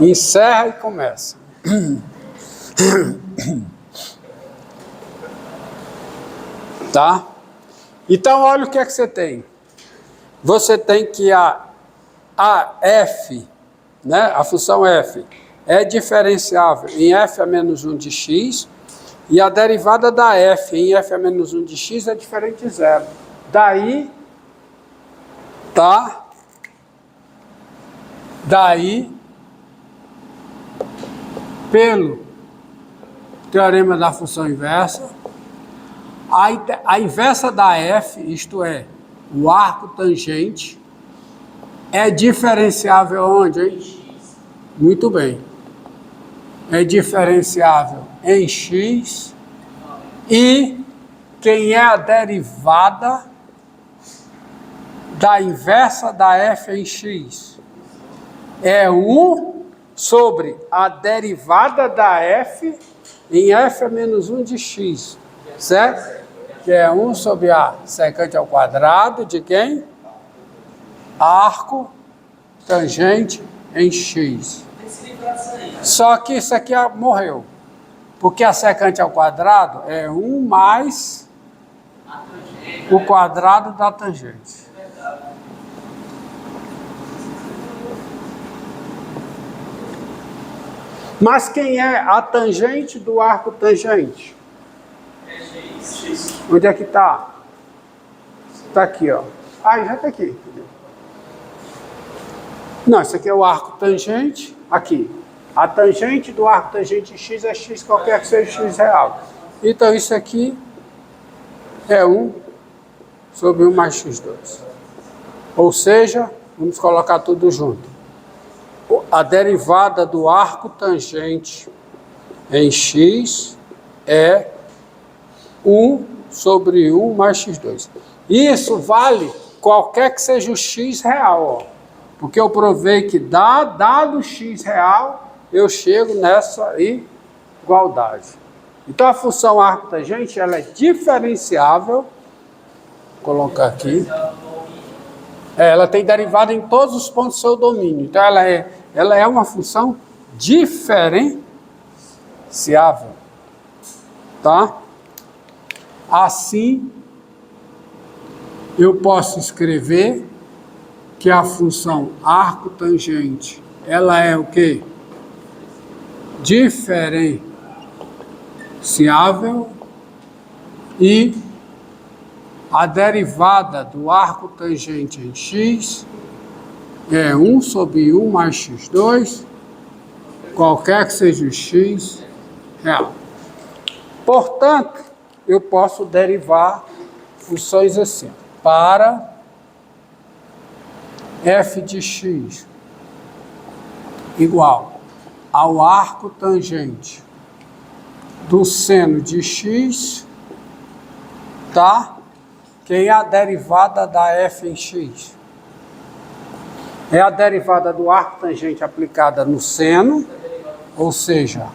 Encerra e começa. Tá? Então, olha o que é que você tem. Você tem que a f, né, a função f, é diferenciável em f a menos 1 de x, e a derivada da f em f a menos 1 de x é diferente de zero. Daí, tá? Daí, pelo teorema da função inversa, a inversa da f, isto é, o arco tangente, é diferenciável onde, hein? Muito bem. É diferenciável em x, e quem é a derivada da inversa da f em x? É 1 sobre a derivada da f em f a menos 1 de x, certo? Que é 1 sobre a secante ao quadrado de quem? Arco tangente em x. Só que isso aqui morreu. Porque a secante ao quadrado é 1 mais o quadrado da tangente. Mas quem é a tangente do arco tangente? Onde é que está? Está aqui, ó. Ah, já está aqui. Não, isso aqui é o arco tangente. Aqui. A tangente do arco tangente x é x qualquer que seja x real. Então isso aqui é 1 sobre 1 mais x2. Ou seja, vamos colocar tudo junto. A derivada do arco tangente em x é 1 sobre 1 mais x2. Isso vale qualquer que seja o x real, ó. Porque eu provei que dado x real, eu chego nessa igualdade. Então a função arco tangente, ela é diferenciável. Vou colocar aqui. Ela tem derivada em todos os pontos do seu domínio. Então ela é uma função diferenciável. Tá? Assim, eu posso escrever que a função arco tangente, ela é o quê? Diferenciável, e a derivada do arco tangente em x é 1 sobre 1 mais x2, qualquer que seja o x real. Portanto, eu posso derivar funções assim. Para f de x igual ao arco tangente do seno de x, tá? Quem é a derivada da f em x? É a derivada do arco tangente aplicada no seno, ou seja,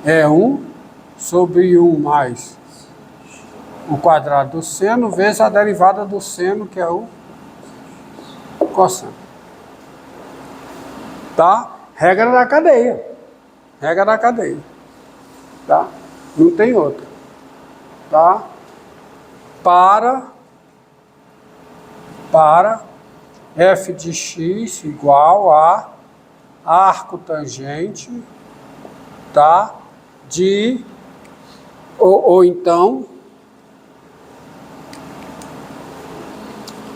é 1 sobre 1 mais o quadrado do seno, vezes a derivada do seno, que é o cosseno. Tá? Regra da cadeia. Regra da cadeia. Tá? Não tem outra. Tá? Para f de x igual a arco tangente, tá? De, ou então,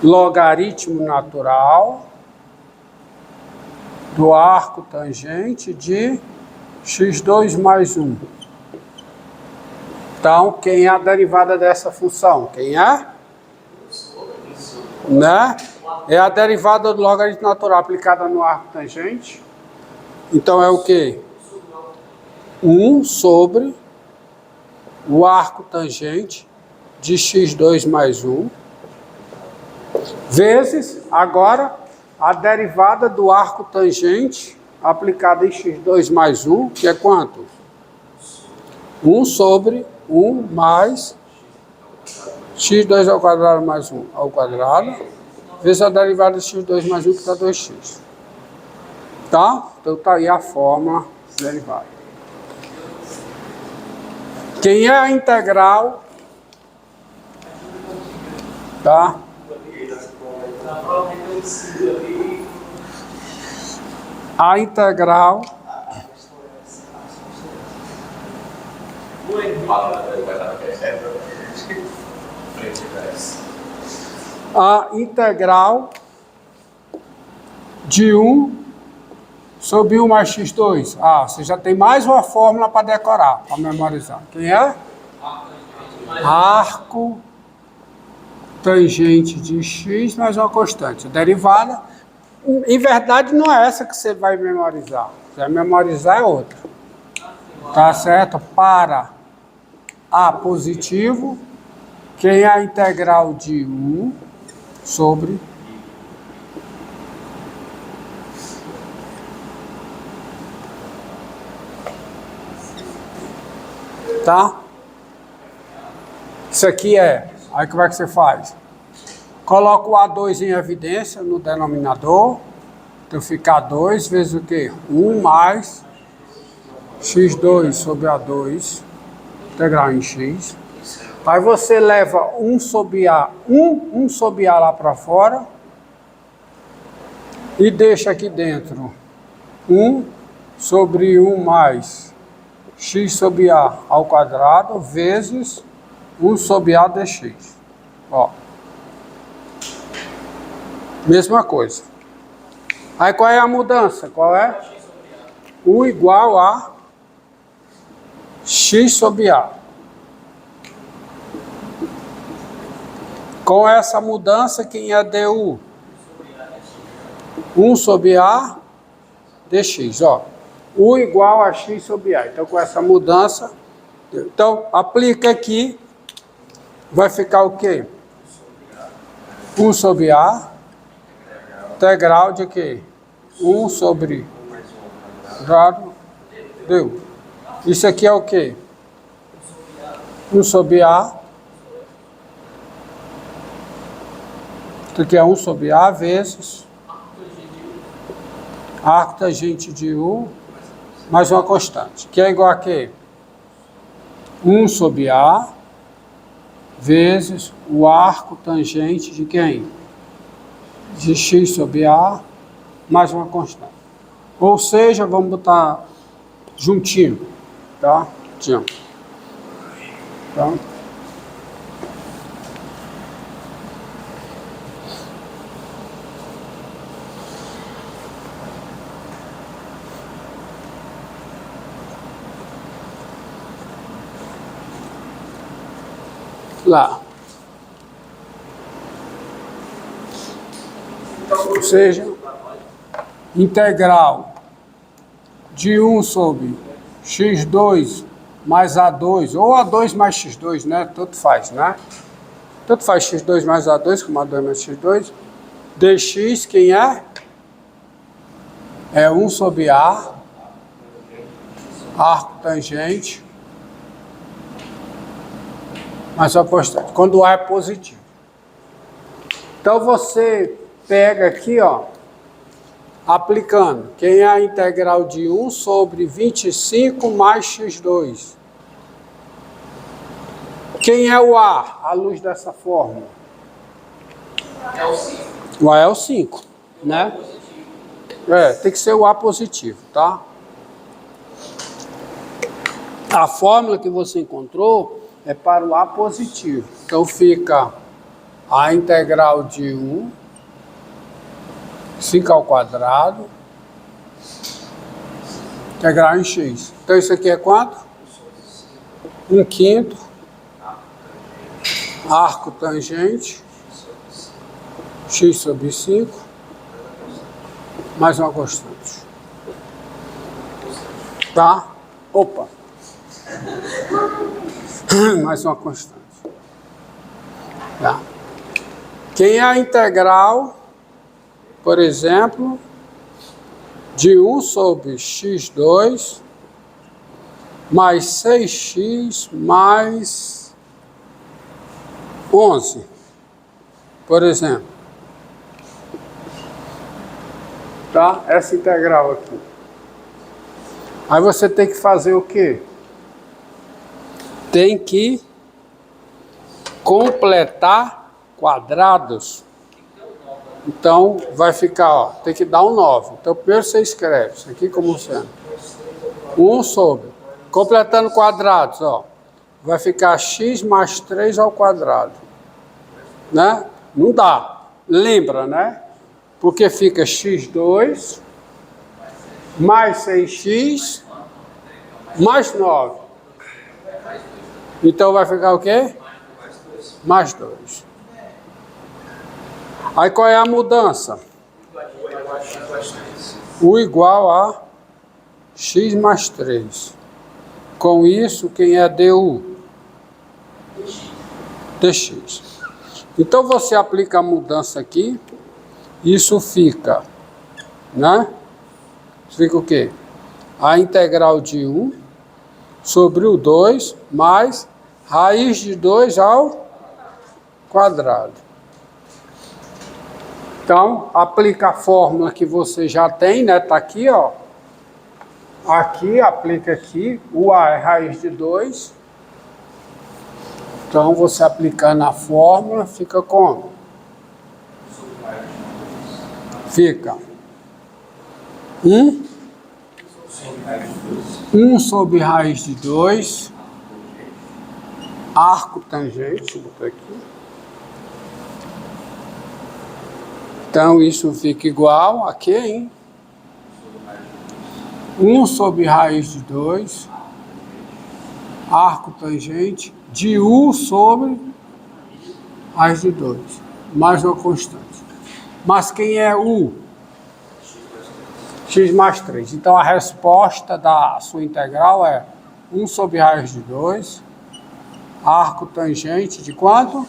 logaritmo natural do arco tangente de x2 mais 1. Então, quem é a derivada dessa função? Quem é? Né? É a derivada do logaritmo natural aplicada no arco tangente. Então, é o quê? 1 sobre o arco tangente de x2 mais 1, vezes, agora, a derivada do arco tangente aplicada em x2 mais 1, que é quanto? 1 sobre 1 mais x2 ao quadrado mais 1 ao quadrado, vezes a derivada de x2 mais 1, que dá 2x. Tá? Então tá aí a fórmula derivada. Quem é a integral, tá? A integral de 1 sobre 1 mais x2. Ah, você já tem mais uma fórmula para decorar, para memorizar. Quem é? Arco tangente de x mais uma constante. A derivada, em verdade, não é essa que você vai memorizar. Você vai memorizar é outra. Tá certo? Para A positivo, quem é a integral de 1 sobre tá? Isso aqui é, aí como é que você faz? Coloca o A2 em evidência no denominador, então fica A2 vezes o quê? 1 mais x2 sobre A2, integral em x. Aí você leva 1 sobre A, 1 sobre A lá para fora e deixa aqui dentro 1 sobre 1 mais x sobre A ao quadrado vezes 1 sobre A dx. Ó. Mesma coisa. Aí qual é a mudança? Qual é? 1 igual a x sobre A. Com essa mudança, quem é du? 1 sobre A dx, ó. 1 igual a x sobre A. Então, com essa mudança, então, aplica aqui, vai ficar o quê? 1 sobre A, integral de quê? 1 sobre quadrado, deu. Isso aqui é o quê? 1 sobre A. Isso aqui é 1 sobre A vezes arco tangente de U mais uma constante, que é igual a quê? 1 sobre A vezes o arco tangente de quem? De x sobre A mais uma constante. Ou seja, vamos botar juntinho, tá? Juntinho. Tá? Lá. Ou seja, integral de 1 sobre x2 mais A2, ou A2 mais x2, né? Tanto faz, né? Tanto faz x2 mais A2, como A2 mais x2. dx, quem é? É 1 sobre A, arco tangente, mais uma constante, quando A é positivo. Então você pega aqui, ó, aplicando, quem é a integral de 1 sobre 25 mais x2? Quem é o A, à luz dessa fórmula? É o 5. O A é o 5, né? É, tem que ser o A positivo, tá? A fórmula que você encontrou é para o A positivo. Então fica a integral de 1, 5 ao quadrado, integral em x. Então isso aqui é quanto? 1/5 arco tangente x sobre 5 mais uma constante. Tá? Opa! Mais uma constante. Tá? Quem é a integral, por exemplo, de 1 sobre x2 mais 6x mais 11, por exemplo. Tá? Essa integral aqui. Aí você tem que fazer o quê? Tem que completar quadrados. Então, vai ficar, ó, tem que dar um 9. Então, primeiro você escreve isso aqui como sendo 1 sobre. Completando quadrados, ó, vai ficar x mais 3 ao quadrado. Né? Não dá. Lembra, né? Porque fica x2 mais 6x mais 9. Então, vai ficar o quê? Mais 2. Aí qual é a mudança? O igual a x mais 3. Com isso, quem é du? Dx. Então você aplica a mudança aqui. Isso fica, né? Fica o quê? A integral de 1 sobre o 2 mais raiz de 2 ao quadrado. Então, aplica a fórmula que você já tem, né? Tá aqui, ó. Aqui, aplica aqui. O A é raiz de 2. Então, você aplicando a fórmula, fica como? Fica 1 sobre raiz de 2, arco tangente, vou botar aqui. Então, isso fica igual a quê, hein? 1 sobre raiz de 2, arco tangente, de U sobre raiz de 2, mais uma constante. Mas quem é U? X mais 3. Então, a resposta da sua integral é 1 sobre raiz de 2, arco tangente de quanto?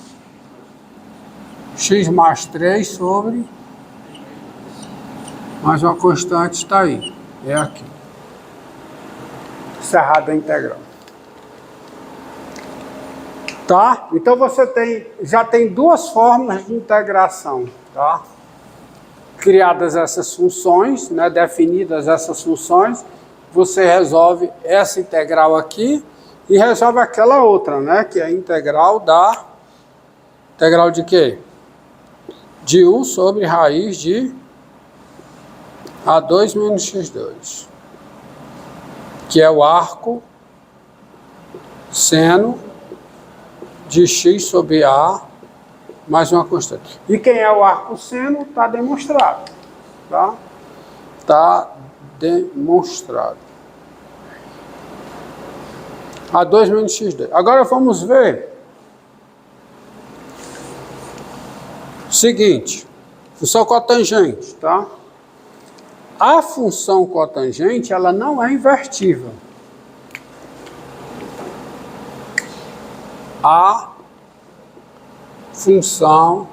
X mais 3 sobre, mais uma constante está aí, é aqui. Encerrada a integral. Tá? Então você já tem duas fórmulas de integração, tá? Criadas essas funções, né? Definidas essas funções, você resolve essa integral aqui e resolve aquela outra, né? Que é a integral de quê? De 1 sobre raiz de A2 menos x2, que é o arco seno de x sobre A mais uma constante. E quem é o arco seno está demonstrado, tá? Está demonstrado. A2 menos x2. Agora vamos ver o seguinte, função cotangente, tá? A função cotangente, ela não é invertível. A função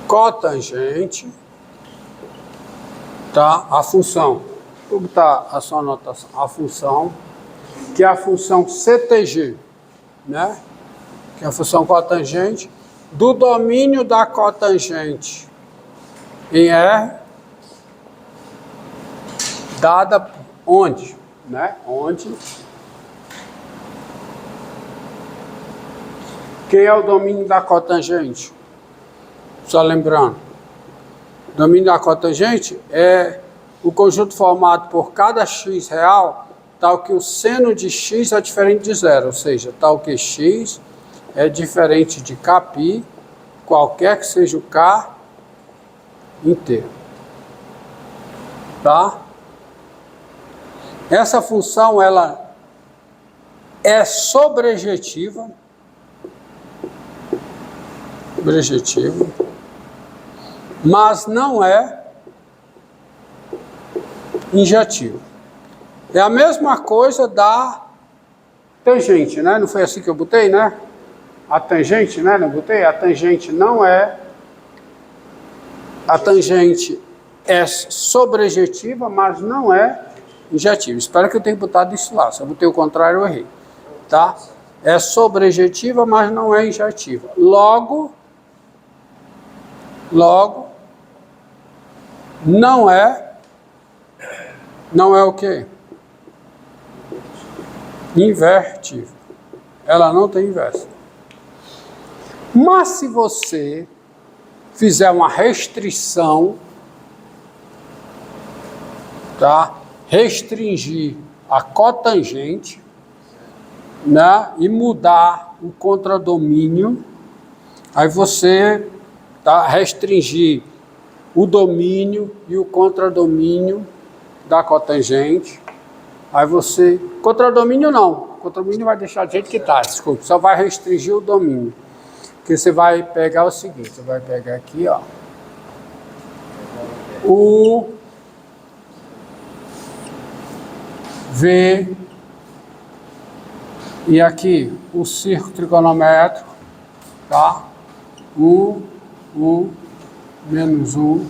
cotangente, tá? A função, vou botar a sua anotação, a função, que é a função CTG, né? Que é a função cotangente do domínio da cotangente em R, dada onde, né? Onde. Quem é o domínio da cotangente? Só lembrando, o domínio da cotangente é o conjunto formado por cada x real, tal que o seno de x é diferente de zero, ou seja, tal que x é diferente de kπ, qualquer que seja o k inteiro. Tá? Essa função, ela é sobrejetiva, mas não é injetiva. É a mesma coisa da tangente, né? Não foi assim que eu botei, né? A tangente, né? Não botei? A tangente não é... A tangente é sobrejetiva, mas não é injetiva. Espero que eu tenha botado isso lá. Se eu botei o contrário, eu errei. Tá? É sobrejetiva, mas não é injetiva. Logo, não é o quê? Invertível. Ela não tem inverso. Mas se você fizer uma restrição, tá? Restringir a cotangente, né? E mudar o contradomínio, aí você restringir o domínio e o contradomínio da cotangente, aí você... Contradomínio não, contradomínio vai deixar do jeito que está, desculpa, só vai restringir o domínio. Que você vai pegar o seguinte, você vai pegar aqui, ó, o V e aqui o círculo trigonométrico, tá? Menos 1,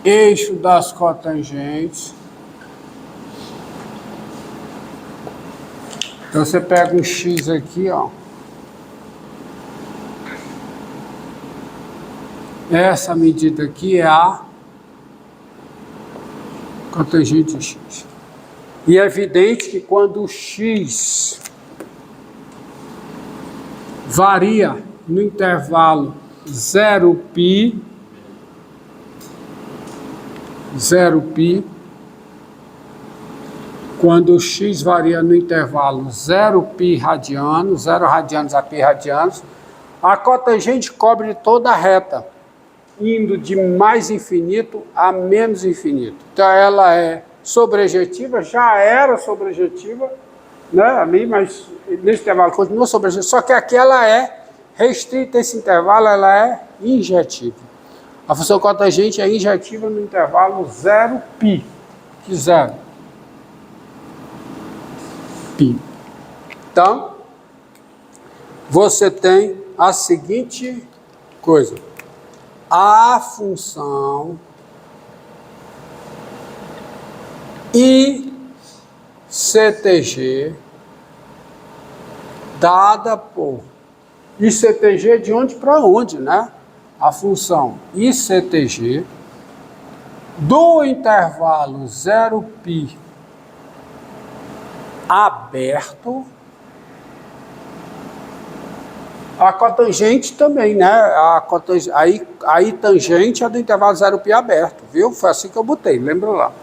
eixo das cotangentes. Então você pega um X aqui, ó. Essa medida aqui é a cotangente X. E é evidente que quando o X varia no intervalo 0π, quando o X varia no intervalo 0π radianos, 0 radianos a π radianos, a cotangente cobre toda a reta, indo de mais infinito a menos infinito. Então ela é sobrejetiva, já era sobrejetiva, né, ali, mas nesse intervalo continua sobrejetiva, só que aqui ela é restrita, esse intervalo ela é injetiva. A função cotangente é injetiva no intervalo 0π, que 0 π. Então, você tem a seguinte coisa. A função ICTG dada por ICTG de onde para onde, né? A função ICTG do intervalo 0π aberto. A cotangente também, né? Aí tangente é do intervalo 0π aberto, viu? Foi assim que eu botei, lembra lá.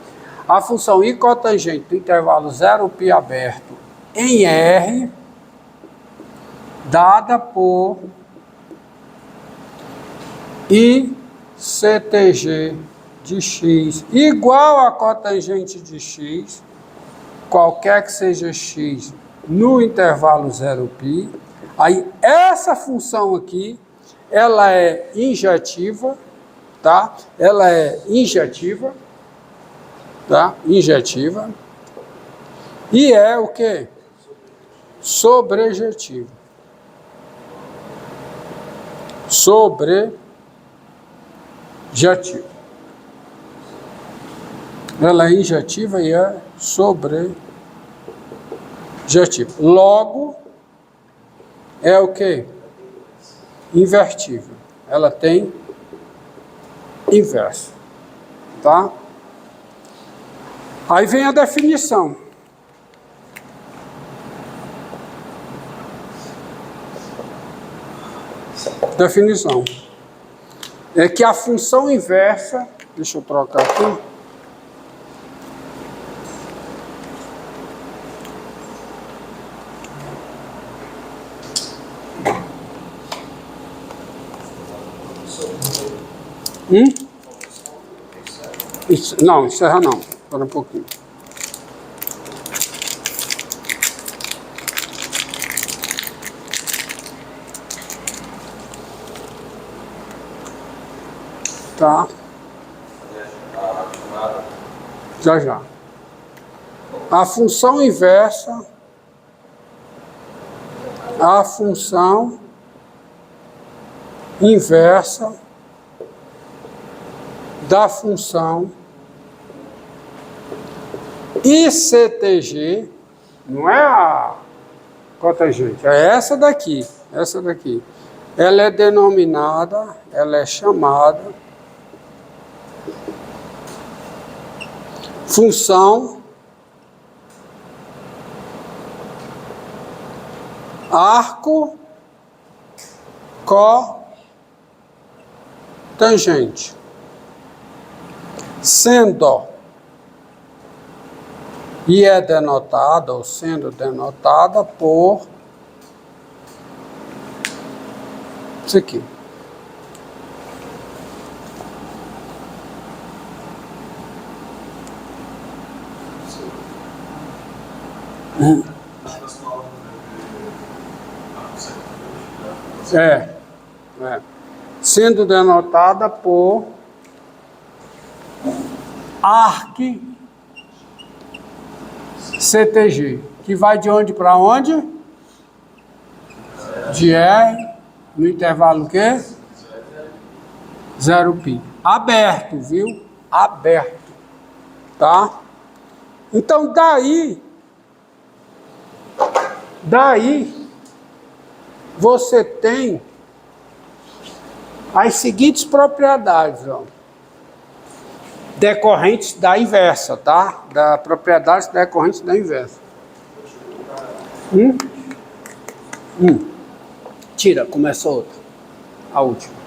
A função I cotangente do intervalo 0π aberto em R, dada por ICTG de X igual a cotangente de X, qualquer que seja X no intervalo 0π. Aí essa função aqui, ela é injetiva, tá? Ela é injetiva, tá? Injetiva. E é o quê? Sobrejetiva. Sobrejetiva. Ela é injetiva e é sobrejetiva. Logo, é o que? Invertível. Ela tem inverso. Tá? Aí vem a definição. Definição. É que a função inversa... Deixa eu trocar aqui. Não, encerra não. Espera um pouquinho. Tá. Já. A função inversa. A função inversa da função ICTG, não é a cotangente, é essa daqui. Ela é denominada, ela é chamada função arco cotangente, sendo e é denotada ou sendo denotada por isso aqui. É. Sendo denotada por arc CTG, que vai de onde para onde? De R, no intervalo o quê? 0π. Aberto, viu? Aberto. Tá? Então, daí, você tem as seguintes propriedades, ó, decorrentes da inversa, tá? Da propriedades decorrentes da inversa. Tira, começa outra. A última.